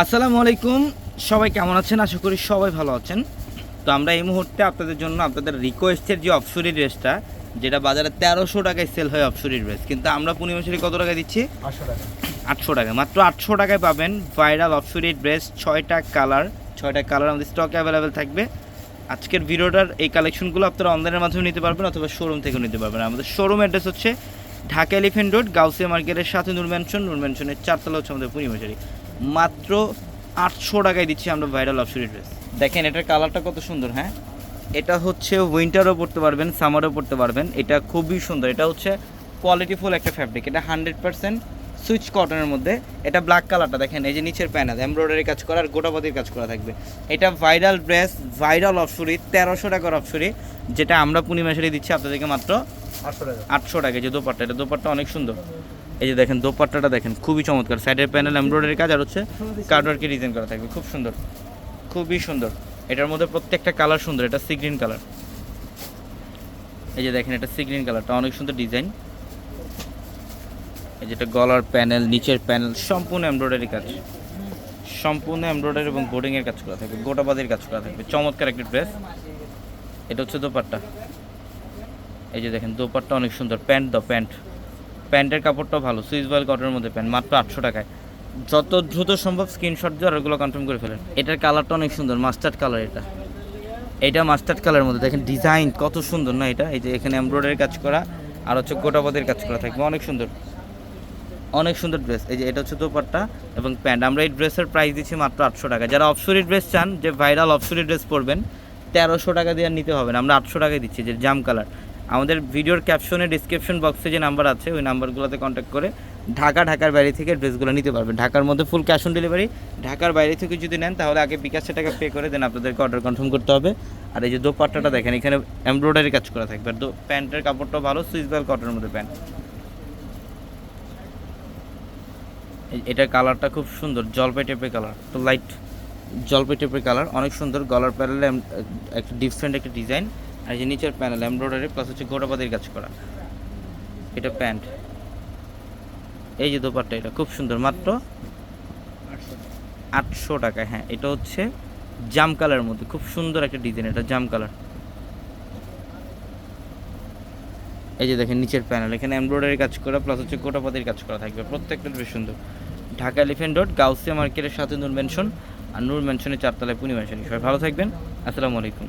আসসালামু আলাইকুম, সবাই কেমন আছেন? আশা করি সবাই ভালো আছেন। তো আমরা এই মুহূর্তে আপনাদের জন্য আপনাদের রিকোয়েস্টের যে অফসুরি ড্রেসটা, যেটা বাজারে 1300 টাকায় সেল হয় অফসুরি ড্রেস, কিন্তু আমরা পূর্ণিমাশারি কত টাকা দিচ্ছি? 800 টাকা। 800 টাকা, মাত্র 800 টাকায় পাবেন ভাইরাল অফসুরি ড্রেস। 6টা কালার আমাদের স্টক অ্যাভেলেবেল থাকবে। আজকের ভিডিওটার এই কালেকশনগুলো আপনারা অনলাইনের মাধ্যমে নিতে পারবেন অথবা শোরুম থেকেও নিতে পারবেন। আমাদের শোরুম অ্যাড্রেস হচ্ছে ঢাকা এলিফেন্ট রোড, গাউসিয়া মার্কেটের সাথে নূর ম্যানশনের 4তলা হচ্ছে আমাদের পূর্ণিমাশারি। মাত্র 800 টাকায় দিচ্ছি আমরা ভাইরাল অফসুরি ড্রেস। দেখেন এটার কালারটা কত সুন্দর। হ্যাঁ, এটা হচ্ছে উইন্টারও পরতে পারবেন, সামারও পরতে পারবেন। এটা খুবই সুন্দর। এটা হচ্ছে কোয়ালিটিফুল একটা ফ্যাব্রিক। এটা 100% সুইচ কটনের মধ্যে। এটা ব্ল্যাক কালারটা দেখেন, এই যে নিচের প্যানেল এমব্রয়ডারি কাজ করা আর গোটাপাতির কাজ করা থাকবে। এটা ভাইরাল ড্রেস, ভাইরাল অফসুরি, 1300 টাকার অফসুরি, যেটা আমরা পূর্ণিমাশারি দিচ্ছি আপনাদেরকে মাত্র 800 টাকা। 800 টাকা। যে দোপাট্টা, এটা দোপাট্টা অনেক সুন্দর। এই যে দেখেন দোপাট্টাটা দেখেন, খুবই চমৎকার। সাইডের প্যানেল এমব্রয়ডারি কাজ আর হচ্ছে কার্ডওয়ার্কে ডিজাইন করা থাকবে, খুব সুন্দর, খুবই সুন্দর। এটার মধ্যে প্রত্যেকটা কালার সুন্দর। এটা সি গ্রিন কালার, এই যে দেখেন এটা সি গ্রিন কালারটা অনেক সুন্দর ডিজাইন। এই যেটা গলার প্যানেল, নিচের প্যানেল সম্পূর্ণ এমব্রয়ডারি কাজ, সম্পূর্ণ এমব্রয়ডারি এবং বোর্ডিংয়ের কাজ করা থাকবে, গোটাবাদির কাজ করা থাকবে। চমৎকার একটা ড্রেস। এটা হচ্ছে দোপাট্টা, এই যে দেখেন দোপাট্টা অনেক সুন্দর। প্যান্টের কাপড়টাও ভালো, সুইস বয়েল কটনের মধ্যে প্যান্ট, মাত্র 800 টাকায়। যত দ্রুত সম্ভব স্ক্রিনশট দিয়ে ওগুলো কনফার্ম করে ফেলেন। এটার কালারটা অনেক সুন্দর, মাস্টার্ড কালার। এটা মাস্টার্ড কালারের মধ্যে দেখেন ডিজাইন কত সুন্দর না এটা। এই যে এখানে এমব্রয়ডারি কাজ করা আর হচ্ছে গোটাবাদির কাজ করা থাকবে, অনেক সুন্দর, অনেক সুন্দর ড্রেস। এই যে এটা হচ্ছে দোপাট্টা এবং প্যান্ট। আমরা এই ড্রেসের প্রাইস দিচ্ছি মাত্র 800 টাকা। যারা অফসুরি ড্রেস চান, যে ভাইরাল অফসুরি ড্রেস পরবেন, 1300 টাকা দিয়ে নিতে হবে না, আমরা 800 টাকায় দিচ্ছি। যে জাম কালার, আমাদের ভিডিওর ক্যাপশনে ডিসক্রিপশন বক্সে যে নাম্বার আছে ওই নাম্বারগুলোতে কন্ট্যাক্ট করে ঢাকার বাইরে থেকে ড্রেসগুলো নিতে পারবেন। ঢাকার মধ্যে ফুল ক্যাশ অন ডেলিভারি। ঢাকার বাইরে থেকে যদি নেন তাহলে আগে বিকাশে টাকা পে করে দেন, আপনাদেরকে অর্ডার কনফার্ম করতে হবে। আর এই যে দোপাট্টাটা দেখেন, এখানে এমব্রয়ডারি কাজ করা থাকবে। আর প্যান্টের কাপড়টাও ভালো, সুইস বয়েল কটনের মধ্যে প্যান্ট। এটার কালারটা খুব সুন্দর, জলপাই টাইপের কালার, তো লাইট জলপাই টাইপের কালার, অনেক সুন্দর। গলার প্যানেলে একটা ডিফারেন্ট একটা ডিজাইন। আর এই যে নিচের প্যানেল এমব্রয়ডারি প্লাস হচ্ছে গোটাপাতির কাজ করা। এটা প্যান্ট, এই যে দোপাট্টা, এটা খুব সুন্দর, মাত্র 800 টাকায়। হ্যাঁ, এটা হচ্ছে জাম কালারের মধ্যে খুব সুন্দর একটা ডিজাইন। এটা জাম কালার। এই যে দেখেন নিচের প্যানেল, এখানে এমব্রয়ডারি কাজ করা প্লাস হচ্ছে গোটাপাতির কাজ করা থাকবে, প্রত্যেকটা বেশ সুন্দর। ঢাকা এলিফেন্ট রোড, গাউসিয়া মার্কেটের সাথে নূর ম্যানশন, আর নূর ম্যানশনের 4তলায় পূর্ণিমাশারি। সবাই ভালো থাকবেন। আসসালামু আলাইকুম।